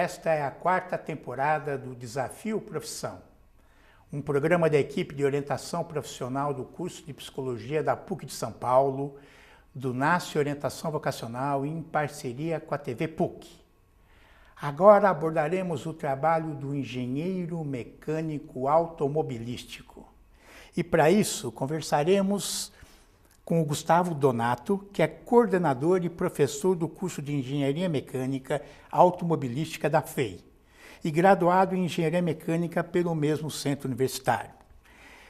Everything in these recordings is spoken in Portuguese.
esta é a 4ª temporada do Desafio Profissão, um programa da equipe de orientação profissional do curso de Psicologia da PUC de São Paulo, do NASCE Orientação Vocacional em parceria com a TV PUC. Agora abordaremos o trabalho do engenheiro mecânico automobilístico. E para isso conversaremos com o Gustavo Donato, que é coordenador e professor do curso de Engenharia Mecânica Automobilística da FEI e graduado em Engenharia Mecânica pelo mesmo centro universitário.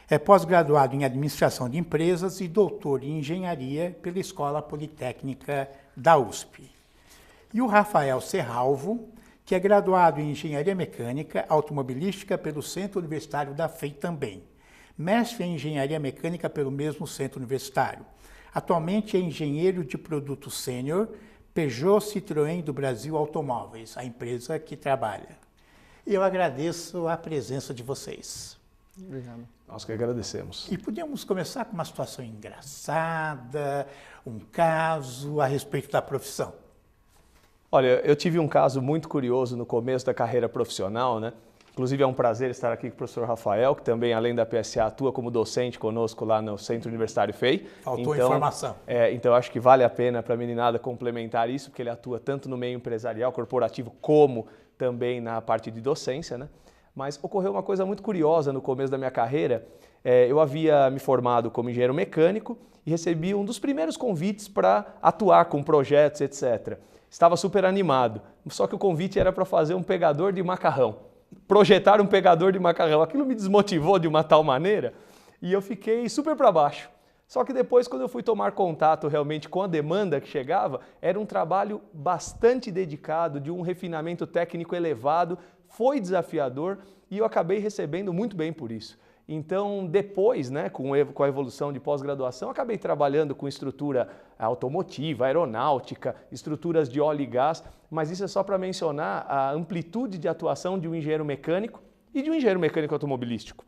É pós-graduado em Administração de Empresas e doutor em Engenharia pela Escola Politécnica da USP. E o Rafael Serralvo, que é graduado em Engenharia Mecânica Automobilística pelo Centro Universitário da FEI também. Mestre em Engenharia Mecânica pelo mesmo centro universitário. Atualmente é engenheiro de produto sênior, Peugeot Citroën do Brasil Automóveis, a empresa que trabalha. Eu agradeço a presença de vocês. Obrigado. Nós que agradecemos. E podemos começar com uma situação engraçada, um caso a respeito da profissão. Olha, eu tive um caso muito curioso no começo da carreira profissional, né? Inclusive é um prazer estar aqui com o professor Rafael, que também, além da PSA, atua como docente conosco lá no Centro Universitário FEI. Faltou informação. Então acho que vale a pena para a meninada complementar isso, porque ele atua tanto no meio empresarial, corporativo, como também na parte de docência, né? Mas ocorreu uma coisa muito curiosa no começo da minha carreira. Eu havia me formado como engenheiro mecânico e recebi um dos primeiros convites para atuar com projetos, etc. Estava super animado, só que o convite era para fazer um pegador de macarrão. Projetar um pegador de macarrão. Aquilo me desmotivou de uma tal maneira e eu fiquei super para baixo. Só que depois, quando eu fui tomar contato realmente com a demanda que chegava, era um trabalho bastante dedicado, de um refinamento técnico elevado, foi desafiador e eu acabei recebendo muito bem por isso. Então, depois, né, com a evolução de pós-graduação, acabei trabalhando com estrutura automotiva, aeronáutica, estruturas de óleo e gás, mas isso é só para mencionar a amplitude de atuação de um engenheiro mecânico e de um engenheiro mecânico automobilístico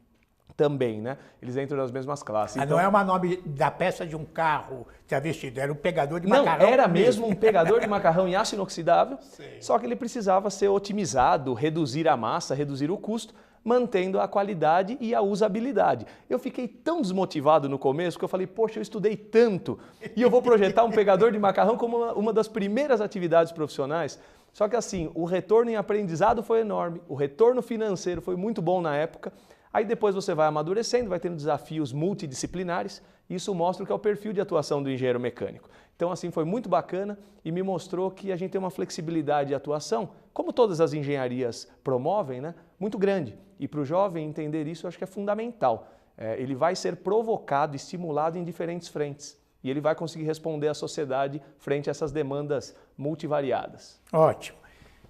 também, né? Eles entram nas mesmas classes. Então, não é o nome da peça de um carro que é vestido, era um pegador de não, macarrão. Era mesmo um pegador de macarrão em aço inoxidável, só que ele precisava ser otimizado, reduzir a massa, reduzir o custo, mantendo a qualidade e a usabilidade. Eu fiquei tão desmotivado no começo que eu falei, poxa, eu estudei tanto e eu vou projetar um pegador de macarrão como uma das primeiras atividades profissionais. Só que assim, o retorno em aprendizado foi enorme, o retorno financeiro foi muito bom na época. Aí depois você vai amadurecendo, vai tendo desafios multidisciplinares e isso mostra o que é o perfil de atuação do engenheiro mecânico. Então assim, foi muito bacana e me mostrou que a gente tem uma flexibilidade de atuação, como todas as engenharias promovem, né, muito grande. E para o jovem entender isso, eu acho que é fundamental. Ele vai ser provocado, estimulado em diferentes frentes e ele vai conseguir responder à sociedade frente a essas demandas multivariadas. Ótimo.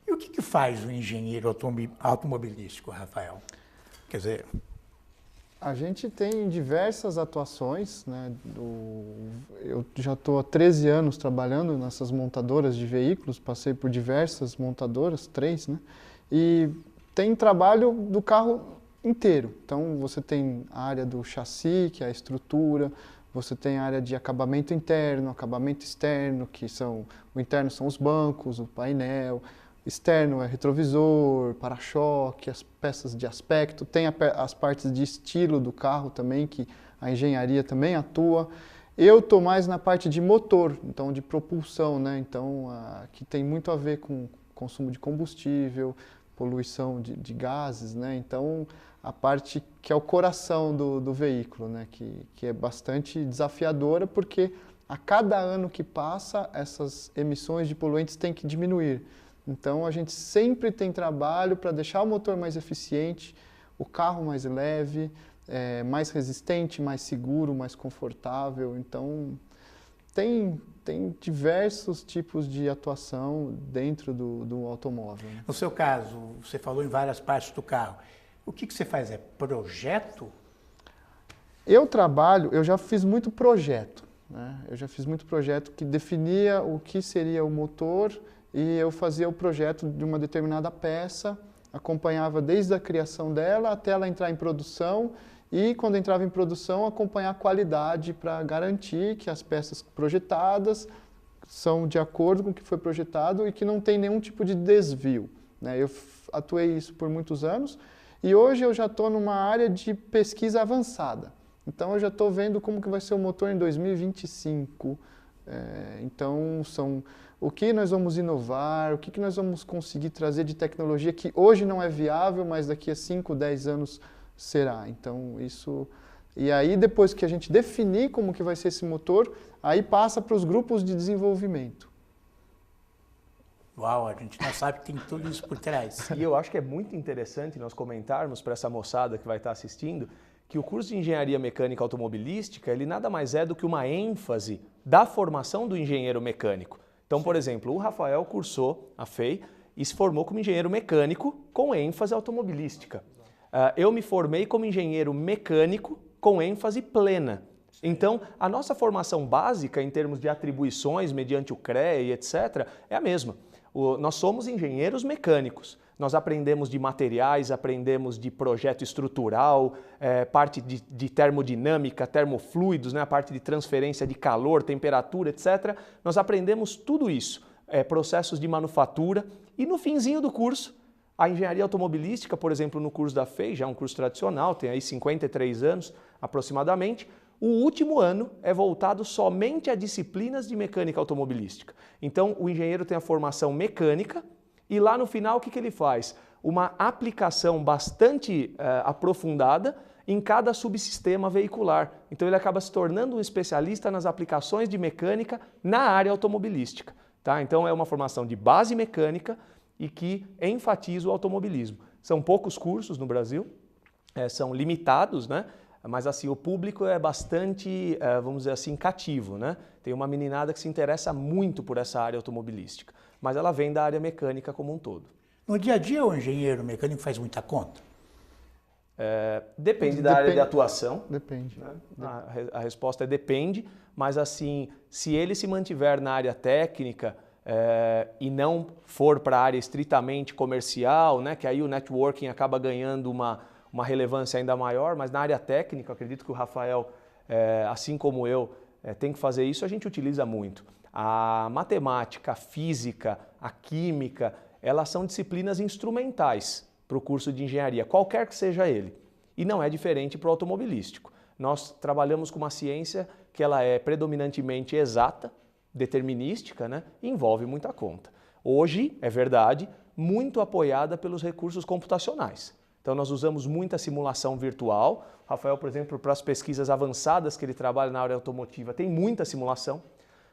E o que faz o engenheiro automobilístico, Rafael? Quer dizer, a gente tem diversas atuações, né? Eu já estou há 13 anos trabalhando nessas montadoras de veículos, passei por diversas montadoras, 3, né? E tem trabalho do carro inteiro. Então você tem a área do chassi, que é a estrutura, você tem a área de acabamento interno, acabamento externo, o interno são os bancos, o painel, externo é retrovisor, para-choque, as peças de aspecto, tem as partes de estilo do carro também, que a engenharia também atua. Eu estou mais na parte de motor, então de propulsão, né? Então, que tem muito a ver com consumo de combustível, poluição de gases, né? Então, a parte que é o coração do veículo, né? Que é bastante desafiadora, porque a cada ano que passa, essas emissões de poluentes têm que diminuir. Então, a gente sempre tem trabalho para deixar o motor mais eficiente, o carro mais leve, mais resistente, mais seguro, mais confortável. Então, tem diversos tipos de atuação dentro do automóvel. No seu caso, você falou em várias partes do carro. O que você faz? É projeto? Eu já fiz muito projeto, né? Eu já fiz muito projeto que definia o que seria o motor e eu fazia o projeto de uma determinada peça, acompanhava desde a criação dela até ela entrar em produção e, quando entrava em produção, acompanhar a qualidade para garantir que as peças projetadas são de acordo com o que foi projetado e que não tem nenhum tipo de desvio. né? Eu atuei isso por muitos anos e hoje eu já estou numa área de pesquisa avançada. Então eu já estou vendo como que vai ser o motor em 2025. Então o que nós vamos inovar, o que nós vamos conseguir trazer de tecnologia que hoje não é viável, mas daqui a 5, 10 anos será. Então isso... E aí depois que a gente definir como que vai ser esse motor, aí passa para os grupos de desenvolvimento. Uau, a gente não sabe que tem tudo isso por trás. E eu acho que é muito interessante nós comentarmos para essa moçada que vai estar assistindo que o curso de Engenharia Mecânica Automobilística, ele nada mais é do que uma ênfase da formação do engenheiro mecânico. Então, por exemplo, o Rafael cursou a FEI e se formou como engenheiro mecânico com ênfase automobilística. Eu me formei como engenheiro mecânico com ênfase plena. Então, a nossa formação básica em termos de atribuições mediante o CREA e etc. é a mesma. Nós somos engenheiros mecânicos. Nós aprendemos de materiais, aprendemos de projeto estrutural, parte de termodinâmica, termofluidos, né, a parte de transferência de calor, temperatura, etc. Nós aprendemos tudo isso, processos de manufatura e no finzinho do curso, a engenharia automobilística, por exemplo, no curso da FEI, já é um curso tradicional, tem aí 53 anos aproximadamente, o último ano é voltado somente a disciplinas de mecânica automobilística. Então, o engenheiro tem a formação mecânica e lá no final o que ele faz? Uma aplicação bastante aprofundada em cada subsistema veicular. Então, ele acaba se tornando um especialista nas aplicações de mecânica na área automobilística. Tá? Então, é uma formação de base mecânica e que enfatiza o automobilismo. São poucos cursos no Brasil, são limitados, né? Mas assim, o público é bastante, vamos dizer assim, cativo, né? Tem uma meninada que se interessa muito por essa área automobilística, mas ela vem da área mecânica como um todo. No dia a dia, o engenheiro mecânico faz muita conta? Depende da área de atuação. Depende. Né? A resposta é depende, mas assim, se ele se mantiver na área técnica e não for para a área estritamente comercial, né? Que aí o networking acaba ganhando uma relevância ainda maior, mas na área técnica, eu acredito que o Rafael, assim como eu, tem que fazer isso, a gente utiliza muito. A matemática, a física, a química, elas são disciplinas instrumentais para o curso de engenharia, qualquer que seja ele. E não é diferente para o automobilístico. Nós trabalhamos com uma ciência que ela é predominantemente exata, determinística, né? E envolve muita conta. Hoje, é verdade, muito apoiada pelos recursos computacionais. Então nós usamos muita simulação virtual. O Rafael, por exemplo, para as pesquisas avançadas que ele trabalha na área automotiva, tem muita simulação.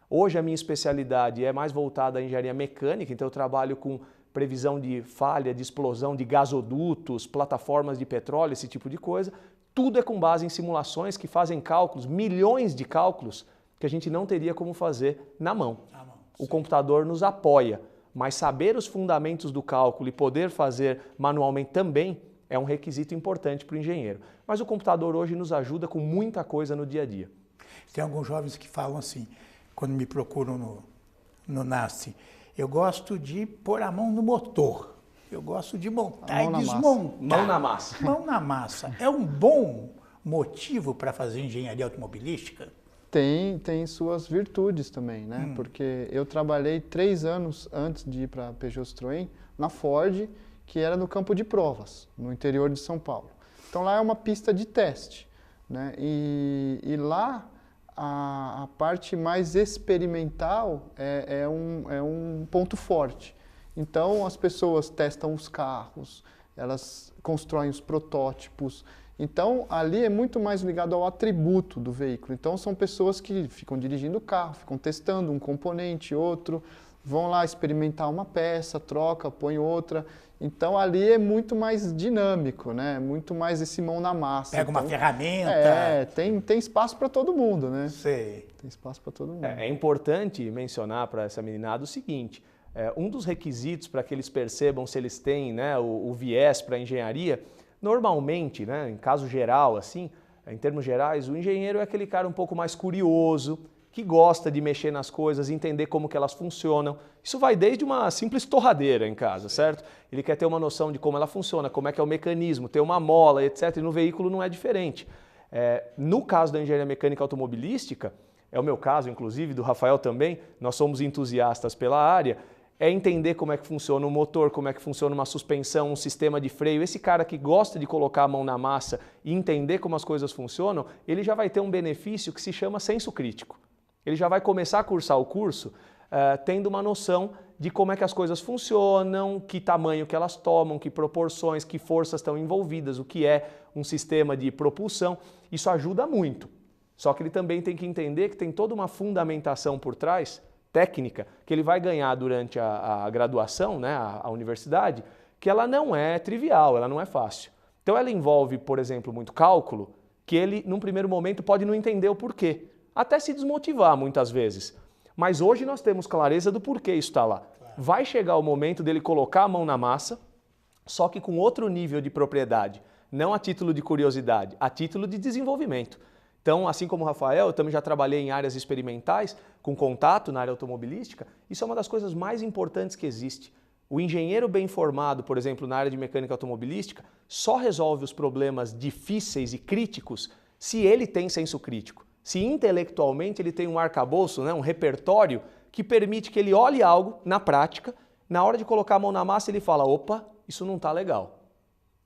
Hoje a minha especialidade é mais voltada à engenharia mecânica, então eu trabalho com previsão de falha, de explosão de gasodutos, plataformas de petróleo, esse tipo de coisa. Tudo é com base em simulações que fazem cálculos, milhões de cálculos, que a gente não teria como fazer na mão. O computador nos apoia, mas saber os fundamentos do cálculo e poder fazer manualmente também é um requisito importante para o engenheiro. Mas o computador hoje nos ajuda com muita coisa no dia a dia. Tem alguns jovens que falam assim, quando me procuram no NASCE, eu gosto de pôr a mão no motor, eu gosto de montar e desmontar. Mão na massa. Mão na massa. É um bom motivo para fazer engenharia automobilística? Tem suas virtudes também, né? Porque eu trabalhei 3 anos antes de ir para a Peugeot Citroën na Ford, que era no campo de provas, no interior de São Paulo. Então lá é uma pista de teste, né? E lá a parte mais experimental é um ponto forte. Então as pessoas testam os carros, elas constroem os protótipos. Então ali é muito mais ligado ao atributo do veículo. Então são pessoas que ficam dirigindo o carro, ficam testando um componente, outro, vão lá experimentar uma peça, troca, põe outra. Então ali é muito mais dinâmico, né? Muito mais esse mão na massa. Pega uma ferramenta. Tem espaço para todo mundo, né? Sei. Tem espaço para todo mundo. É importante mencionar para essa meninada o seguinte, um dos requisitos para que eles percebam se eles têm, né, o viés para a engenharia, normalmente, né, em caso geral, assim, em termos gerais, o engenheiro é aquele cara um pouco mais curioso, que gosta de mexer nas coisas, entender como que elas funcionam. Isso vai desde uma simples torradeira em casa, certo? Ele quer ter uma noção de como ela funciona, como é que é o mecanismo, ter uma mola, etc. E no veículo não é diferente. No caso da engenharia mecânica automobilística, é o meu caso, inclusive, do Rafael também, nós somos entusiastas pela área, é entender como é que funciona o motor, como é que funciona uma suspensão, um sistema de freio. Esse cara que gosta de colocar a mão na massa e entender como as coisas funcionam, ele já vai ter um benefício que se chama senso crítico. Ele já vai começar a cursar o curso tendo uma noção de como é que as coisas funcionam, que tamanho que elas tomam, que proporções, que forças estão envolvidas, o que é um sistema de propulsão. Isso ajuda muito. Só que ele também tem que entender que tem toda uma fundamentação por trás, técnica, que ele vai ganhar durante a graduação, né, a universidade, que ela não é trivial, ela não é fácil. Então ela envolve, por exemplo, muito cálculo, que ele, num primeiro momento, pode não entender o porquê, até se desmotivar muitas vezes. Mas hoje nós temos clareza do porquê isso está lá. Vai chegar o momento dele colocar a mão na massa, só que com outro nível de propriedade, não a título de curiosidade, a título de desenvolvimento. Então, assim como o Rafael, eu também já trabalhei em áreas experimentais, com contato na área automobilística. Isso é uma das coisas mais importantes que existe. O engenheiro bem formado, por exemplo, na área de mecânica automobilística, só resolve os problemas difíceis e críticos se ele tem senso crítico. Se intelectualmente ele tem um arcabouço, né, um repertório que permite que ele olhe algo na prática, na hora de colocar a mão na massa ele fala, opa, isso não está legal.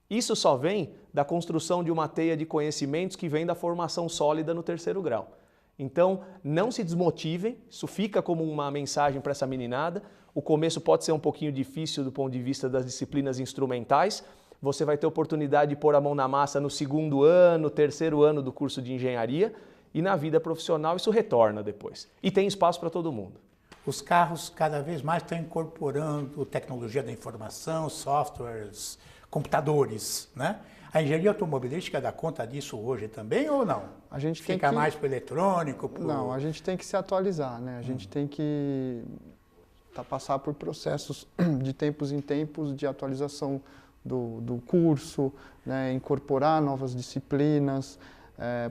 Isso só vem da construção de uma teia de conhecimentos que vem da formação sólida no terceiro grau. Então, não se desmotivem, isso fica como uma mensagem para essa meninada. O começo pode ser um pouquinho difícil do ponto de vista das disciplinas instrumentais. Você vai ter oportunidade de pôr a mão na massa no segundo ano, terceiro ano do curso de engenharia e na vida profissional isso retorna depois. E tem espaço para todo mundo. Os carros cada vez mais estão incorporando tecnologia da informação, softwares, computadores, né? A engenharia automobilística dá conta disso hoje também ou não? A gente fica mais para o eletrônico? Não, a gente tem que se atualizar, né? A gente tem que passar por processos de tempos em tempos de atualização do curso, né? Incorporar novas disciplinas,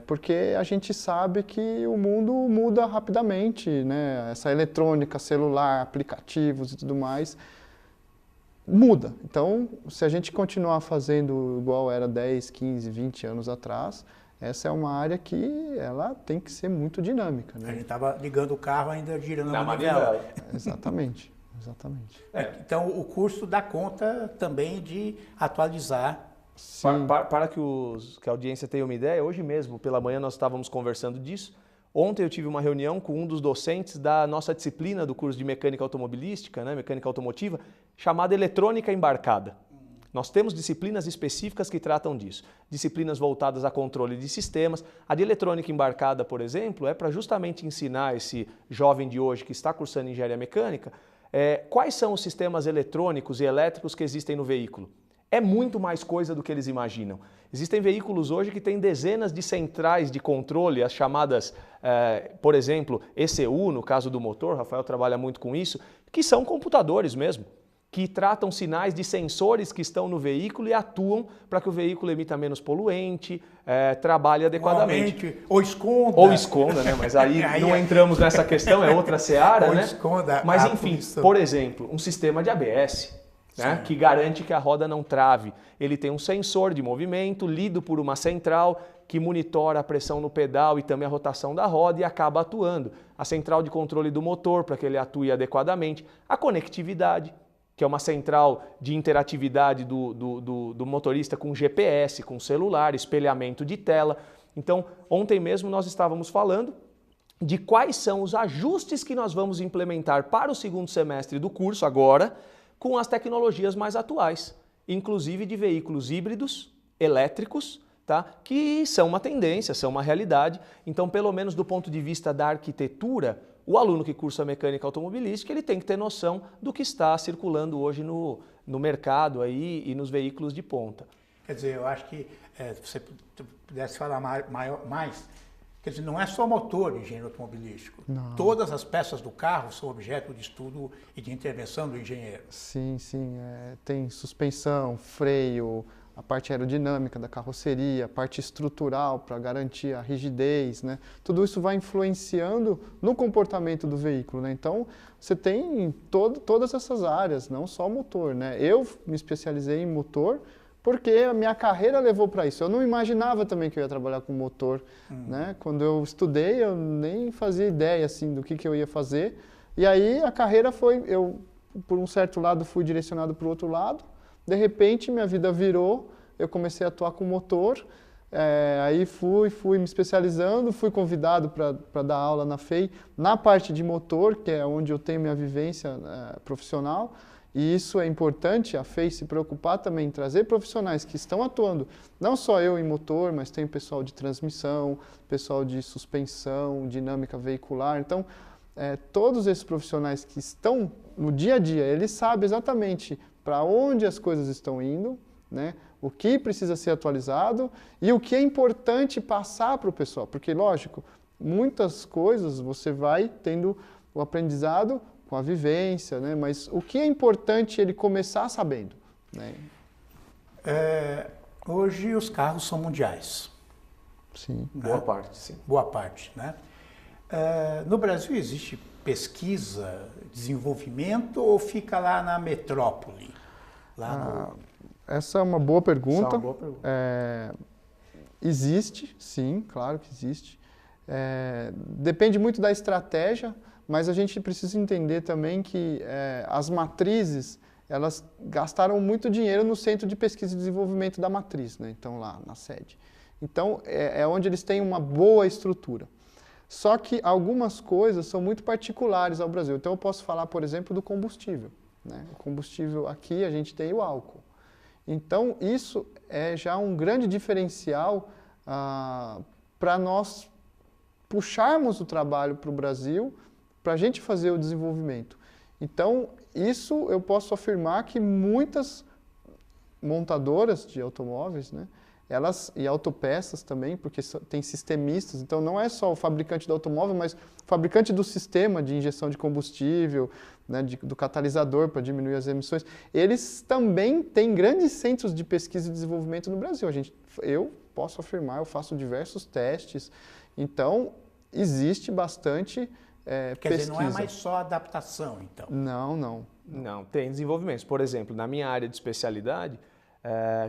porque a gente sabe que o mundo muda rapidamente, né? Essa eletrônica, celular, aplicativos e tudo mais, muda. Então, se a gente continuar fazendo igual era 10, 15, 20 anos atrás, essa é uma área que ela tem que ser muito dinâmica, né? A gente estava ligando o carro ainda girando na manivela. Exatamente, exatamente. Então, o curso dá conta também de atualizar. Para que a audiência tenha uma ideia, hoje mesmo, pela manhã, nós estávamos conversando disso. Ontem eu tive uma reunião com um dos docentes da nossa disciplina do curso de mecânica automobilística, né, mecânica automotiva, chamada eletrônica embarcada. Nós temos disciplinas específicas que tratam disso. Disciplinas voltadas a controle de sistemas. A de eletrônica embarcada, por exemplo, é para justamente ensinar esse jovem de hoje que está cursando engenharia mecânica quais são os sistemas eletrônicos e elétricos que existem no veículo. É muito mais coisa do que eles imaginam. Existem veículos hoje que têm dezenas de centrais de controle, as chamadas, por exemplo, ECU, no caso do motor, Rafael trabalha muito com isso, que são computadores mesmo, que tratam sinais de sensores que estão no veículo e atuam para que o veículo emita menos poluente, trabalhe adequadamente. Ou esconda. Ou esconda, né? Mas aí não entramos nessa questão, é outra seara, ou né? Esconda. Mas enfim, por exemplo, um sistema de ABS, né, que garante que a roda não trave. Ele tem um sensor de movimento lido por uma central que monitora a pressão no pedal e também a rotação da roda e acaba atuando. A central de controle do motor para que ele atue adequadamente. A conectividade, que é uma central de interatividade do motorista com GPS, com celular, espelhamento de tela. Então, ontem mesmo nós estávamos falando de quais são os ajustes que nós vamos implementar para o segundo semestre do curso agora, com as tecnologias mais atuais, inclusive de veículos híbridos, elétricos, tá? Que são uma tendência, são uma realidade. Então, pelo menos do ponto de vista da arquitetura, o aluno que cursa mecânica automobilística, ele tem que ter noção do que está circulando hoje no mercado aí e nos veículos de ponta. Quer dizer, eu acho que se você pudesse falar mais, quer dizer, não é só motor de engenheiro automobilístico. Não. Todas as peças do carro são objeto de estudo e de intervenção do engenheiro. Sim, sim. Tem suspensão, freio, a parte aerodinâmica da carroceria, a parte estrutural para garantir a rigidez, né? Tudo isso vai influenciando no comportamento do veículo, né? Então, você tem todas essas áreas, não só motor, né? Eu me especializei em motor porque a minha carreira levou para isso. Eu não imaginava também que eu ia trabalhar com motor, né? Quando eu estudei, eu nem fazia ideia assim do que eu ia fazer. E aí a carreira foi, eu por um certo lado fui direcionado para o outro lado, de repente minha vida virou, eu comecei a atuar com motor, aí fui me especializando, fui convidado para dar aula na FEI, na parte de motor, que é onde eu tenho minha vivência profissional, e isso é importante, a FEI se preocupar também em trazer profissionais que estão atuando, não só eu em motor, mas tem pessoal de transmissão, pessoal de suspensão, dinâmica veicular, então todos esses profissionais que estão no dia a dia, eles sabem exatamente para onde as coisas estão indo, né? O que precisa ser atualizado e o que é importante passar para o pessoal. Porque, lógico, muitas coisas você vai tendo o aprendizado com a vivência, né? Mas o que é importante ele começar sabendo, né? Hoje os carros são mundiais. Sim. Né? Boa parte, sim. Boa parte, né? No Brasil existe pesquisa, desenvolvimento ou fica lá na metrópole? Essa é uma boa pergunta. Essa é uma boa pergunta. Existe, sim, claro que existe. Depende muito da estratégia, mas a gente precisa entender também que as matrizes, elas gastaram muito dinheiro no Centro de Pesquisa e Desenvolvimento da Matriz, né? Então lá na sede. Então é onde eles têm uma boa estrutura. Só que algumas coisas são muito particulares ao Brasil. Então eu posso falar, por exemplo, do combustível, né? O combustível aqui a gente tem o álcool. Então isso é já um grande diferencial para nós puxarmos o trabalho para o Brasil, para a gente fazer o desenvolvimento. Então isso eu posso afirmar que muitas montadoras de automóveis, né? Elas, e autopeças também, porque tem sistemistas, então não é só o fabricante do automóvel, mas o fabricante do sistema de injeção de combustível, né, do catalisador para diminuir as emissões, eles também têm grandes centros de pesquisa e desenvolvimento no Brasil. Eu posso afirmar, eu faço diversos testes, então existe bastante Quer pesquisa. dizer, não é mais só adaptação, então? Não. Não, tem desenvolvimentos. Por exemplo, na minha área de especialidade,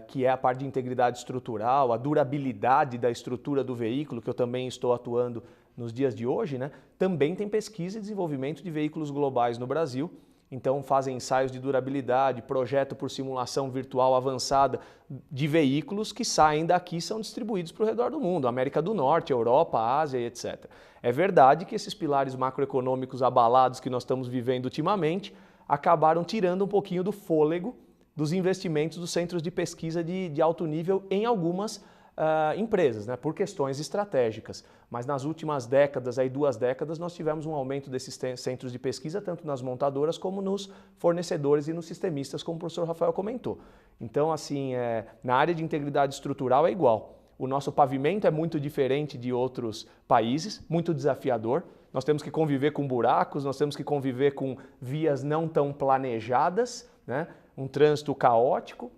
que é a parte de integridade estrutural, a durabilidade da estrutura do veículo, que eu também estou atuando nos dias de hoje, né? Também tem pesquisa e desenvolvimento de veículos globais no Brasil. Então fazem ensaios de durabilidade, projeto por simulação virtual avançada de veículos que saem daqui e são distribuídos para o redor do mundo, América do Norte, Europa, Ásia e etc. É verdade que esses pilares macroeconômicos abalados que nós estamos vivendo ultimamente acabaram tirando um pouquinho do fôlego dos investimentos dos centros de pesquisa de alto nível em algumas empresas, né, por questões estratégicas. Mas nas últimas décadas, 2 décadas, nós tivemos um aumento desses centros de pesquisa, tanto nas montadoras como nos fornecedores e nos sistemistas, como o professor Rafael comentou. Então, assim, na área de integridade estrutural é igual. O nosso pavimento é muito diferente de outros países, muito desafiador. Nós temos que conviver com buracos, nós temos que conviver com vias não tão planejadas, né? Um trânsito caótico.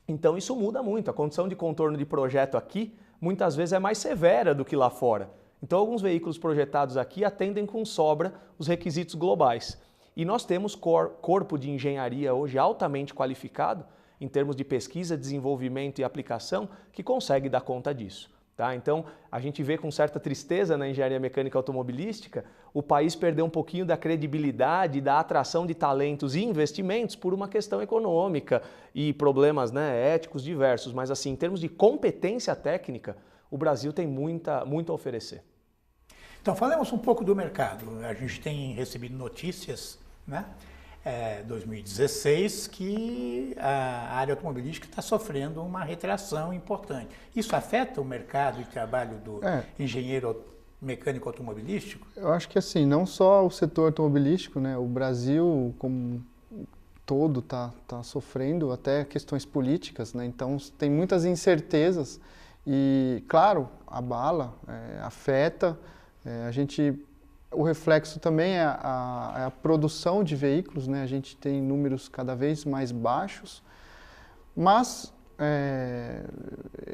Então isso muda muito. A condição de contorno de projeto aqui muitas vezes é mais severa do que lá fora. Então alguns veículos projetados aqui atendem com sobra os requisitos globais. E nós temos corpo de engenharia hoje altamente qualificado em termos de pesquisa, desenvolvimento e aplicação que consegue dar conta disso. Tá? Então, a gente vê com certa tristeza na engenharia mecânica automobilística o país perder um pouquinho da credibilidade, da atração de talentos e investimentos por uma questão econômica e problemas, né, éticos diversos. Mas, assim, em termos de competência técnica, o Brasil tem muito a oferecer. Então, falemos um pouco do mercado. A gente tem recebido notícias, né? 2016, que a área automobilística está sofrendo uma retração importante. Isso afeta o mercado de trabalho do engenheiro mecânico automobilístico? Eu acho que assim, não só o setor automobilístico, né? O Brasil como todo está sofrendo até questões políticas, né? Então tem muitas incertezas e, claro, abala, afeta. O reflexo também é a produção de veículos, né? A gente tem números cada vez mais baixos, mas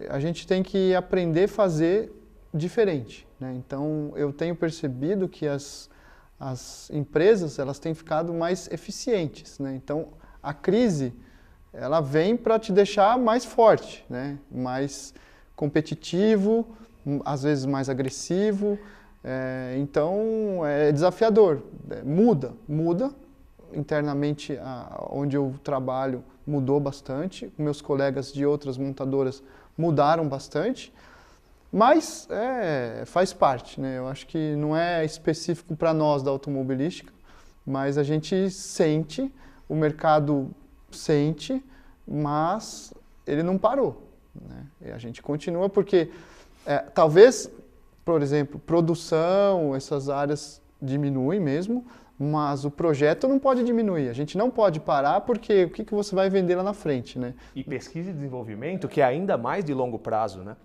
a gente tem que aprender a fazer diferente, né? Então, eu tenho percebido que as empresas elas têm ficado mais eficientes, né? Então, a crise ela vem para te deixar mais forte, né? Mais competitivo, às vezes mais agressivo. Então é desafiador, muda, internamente, onde eu trabalho, mudou bastante. Meus colegas de outras montadoras mudaram bastante. Mas faz parte, né? Eu acho que não é específico para nós da automobilística, mas a gente sente, o mercado sente, mas ele não parou, né? E a gente continua porque talvez, por exemplo, produção, essas áreas diminuem mesmo, mas o projeto não pode diminuir. A gente não pode parar porque o que você vai vender lá na frente, né? E pesquisa e desenvolvimento, que é ainda mais de longo prazo, né?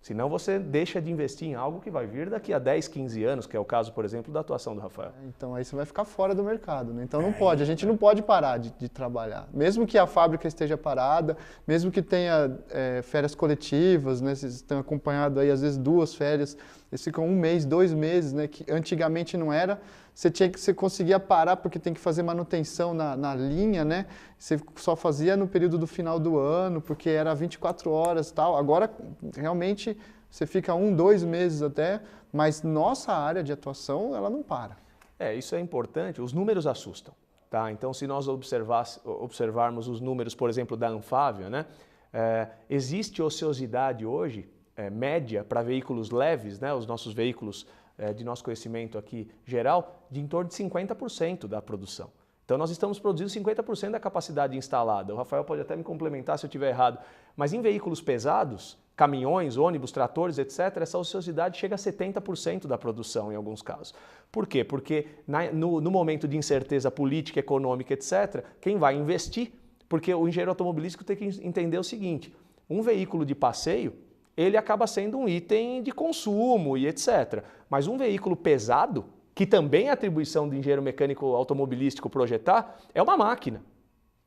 Senão você deixa de investir em algo que vai vir daqui a 10, 15 anos, que é o caso, por exemplo, da atuação do Rafael. Então aí você vai ficar fora do mercado, né? Então não pode, a gente não pode parar de trabalhar. Mesmo que a fábrica esteja parada, mesmo que tenha férias coletivas, né? Vocês estão acompanhando aí às vezes 2 férias, eles ficam 1 mês, 2 meses, né? Que antigamente não era. Você conseguia parar porque tem que fazer manutenção na linha, né? Você só fazia no período do final do ano, porque era 24 horas e tal. Agora, realmente, você fica 1, 2 meses até, mas nossa área de atuação, ela não para. Isso é importante. Os números assustam, tá? Então, se nós observarmos os números, por exemplo, da Anfávia, né? Existe ociosidade hoje, média, para veículos leves, né? Os nossos veículos de nosso conhecimento aqui geral, de em torno de 50% da produção. Então nós estamos produzindo 50% da capacidade instalada. O Rafael pode até me complementar se eu estiver errado, mas em veículos pesados, caminhões, ônibus, tratores, etc., essa ociosidade chega a 70% da produção em alguns casos. Por quê? Porque no momento de incerteza política, econômica, etc., quem vai investir? Porque o engenheiro automobilístico tem que entender o seguinte, um veículo de passeio, ele acaba sendo um item de consumo e etc. Mas um veículo pesado, que também é atribuição do engenheiro mecânico automobilístico projetar, é uma máquina.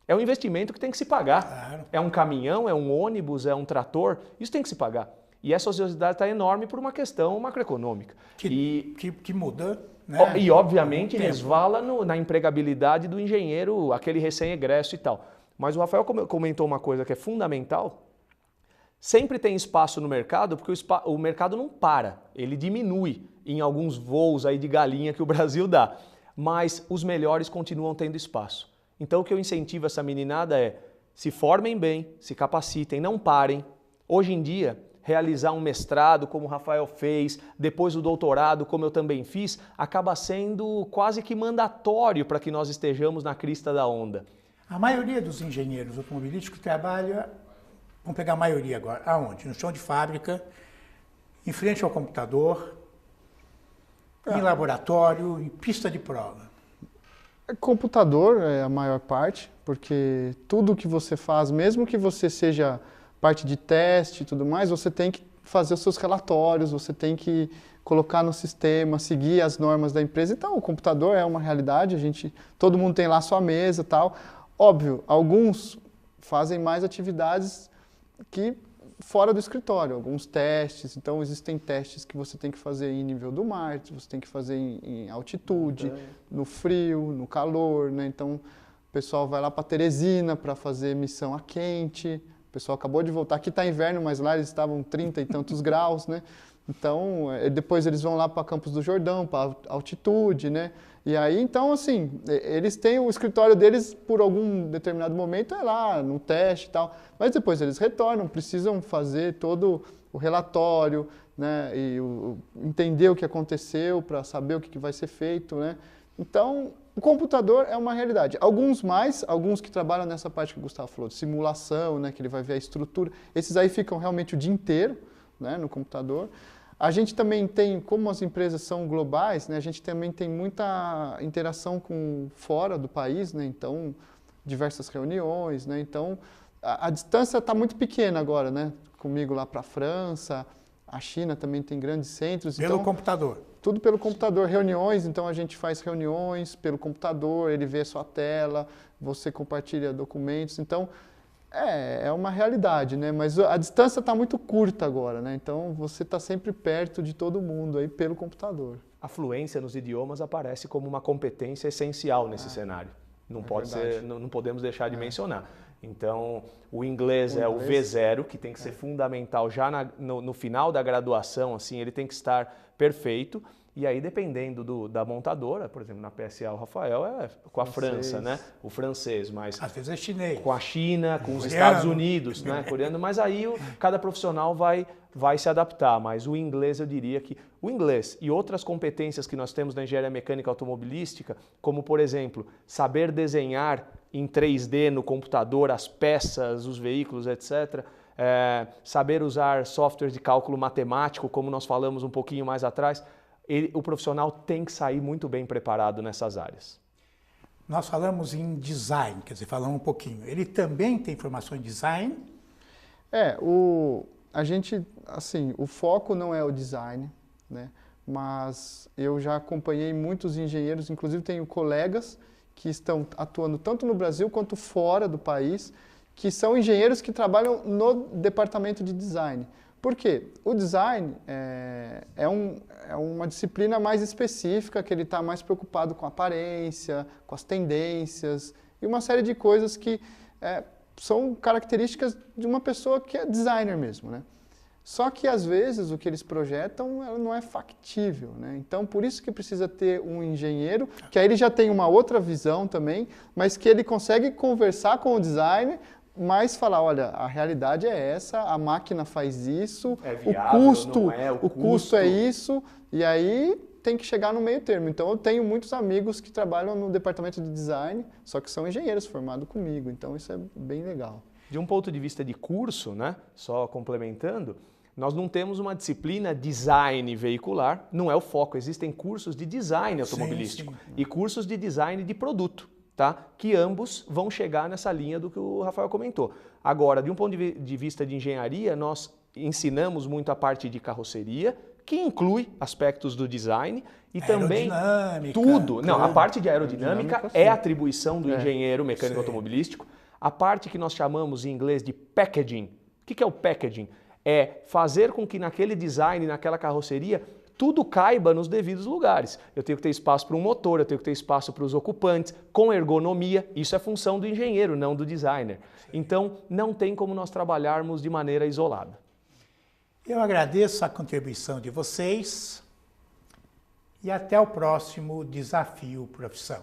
É um investimento que tem que se pagar. Claro. É um caminhão, é um ônibus, é um trator, isso tem que se pagar. E essa ociosidade está enorme por uma questão macroeconômica. Que muda, né? E obviamente resvala na empregabilidade do engenheiro, aquele recém-egresso e tal. Mas o Rafael comentou uma coisa que é fundamental. Sempre tem espaço no mercado, porque o mercado não para, ele diminui em alguns voos aí de galinha que o Brasil dá, mas os melhores continuam tendo espaço. Então o que eu incentivo essa meninada é, se formem bem, se capacitem, não parem. Hoje em dia, realizar um mestrado, como o Rafael fez, depois o doutorado, como eu também fiz, acaba sendo quase que mandatório para que nós estejamos na crista da onda. A maioria dos engenheiros automobilísticos trabalha. Vamos pegar a maioria agora. Aonde? No chão de fábrica, em frente ao computador, em laboratório, em pista de prova. Computador é a maior parte, porque tudo que você faz, mesmo que você seja parte de teste e tudo mais, você tem que fazer os seus relatórios, você tem que colocar no sistema, seguir as normas da empresa. Então, o computador é uma realidade, todo mundo tem lá a sua mesa e tal. Óbvio, alguns fazem mais atividades que fora do escritório, alguns testes, então existem testes que você tem que fazer em nível do mar, você tem que fazer em altitude, no frio, no calor, né? Então o pessoal vai lá para Teresina para fazer missão a quente, o pessoal acabou de voltar, aqui está inverno, mas lá eles estavam 30 e tantos graus, né? Então depois eles vão lá para Campos do Jordão, para altitude, né? E aí, então, assim, eles têm o escritório deles por algum determinado momento, lá, no teste e tal, mas depois eles retornam, precisam fazer todo o relatório, né, e entender o que aconteceu para saber o que vai ser feito, né. Então, o computador é uma realidade. Alguns que trabalham nessa parte que o Gustavo falou, de simulação, né, que ele vai ver a estrutura, esses aí ficam realmente o dia inteiro, né, no computador. A gente também tem, como as empresas são globais, né, a gente também tem muita interação com fora do país, né, então diversas reuniões, né, então a distância está muito pequena agora, né, comigo lá para a França, a China também tem grandes centros. Pelo computador? Tudo pelo computador, reuniões, então a gente faz reuniões pelo computador, ele vê a sua tela, você compartilha documentos, então é uma realidade, né? Mas a distância está muito curta agora, né? Então você está sempre perto de todo mundo aí pelo computador. A fluência nos idiomas aparece como uma competência essencial nesse cenário. Não podemos deixar de mencionar. Então, o inglês é o V0, que tem que ser fundamental já no final da graduação, assim, ele tem que estar perfeito. E aí, dependendo da montadora, por exemplo, na PSA o Rafael é com a França, né? O francês, mas às vezes é chinês. Com a China, com os Coreano. Estados Unidos, né? Coreano, mas aí cada profissional vai se adaptar. Mas o inglês, eu diria que o inglês e outras competências que nós temos na engenharia mecânica automobilística, como por exemplo, saber desenhar em 3D no computador as peças, os veículos, etc. Saber usar softwares de cálculo matemático, como nós falamos um pouquinho mais atrás. O profissional tem que sair muito bem preparado nessas áreas. Nós falamos em design, quer dizer, falamos um pouquinho. Ele também tem formação em design? A gente, assim, o foco não é o design, né? Mas eu já acompanhei muitos engenheiros, inclusive tenho colegas que estão atuando tanto no Brasil quanto fora do país, que são engenheiros que trabalham no departamento de design. Por quê? O design é uma disciplina mais específica, que ele está mais preocupado com a aparência, com as tendências e uma série de coisas que são características de uma pessoa que é designer mesmo, né? Só que, às vezes, o que eles projetam não é factível, né? Então, por isso que precisa ter um engenheiro, que aí ele já tem uma outra visão também, mas que ele consegue conversar com o designer, mas falar, olha, a realidade é essa, a máquina faz isso, viável, o custo é isso, e aí tem que chegar no meio termo. Então, eu tenho muitos amigos que trabalham no departamento de design, só que são engenheiros formados comigo, então isso é bem legal. De um ponto de vista de curso, né, só complementando, nós não temos uma disciplina design veicular, não é o foco, existem cursos de design automobilístico e cursos de design de produto. Tá? Que ambos vão chegar nessa linha do que o Rafael comentou. Agora, de um ponto de vista de engenharia, nós ensinamos muito a parte de carroceria, que inclui aspectos do design e também tudo. Não, a parte de aerodinâmica é atribuição do engenheiro mecânico automobilístico. A parte que nós chamamos em inglês de packaging. O que é o packaging? É fazer com que naquele design, naquela carroceria, tudo caiba nos devidos lugares. Eu tenho que ter espaço para um motor, eu tenho que ter espaço para os ocupantes, com ergonomia. Isso é função do engenheiro, não do designer. Então, não tem como nós trabalharmos de maneira isolada. Eu agradeço a contribuição de vocês e até o próximo Desafio Profissão.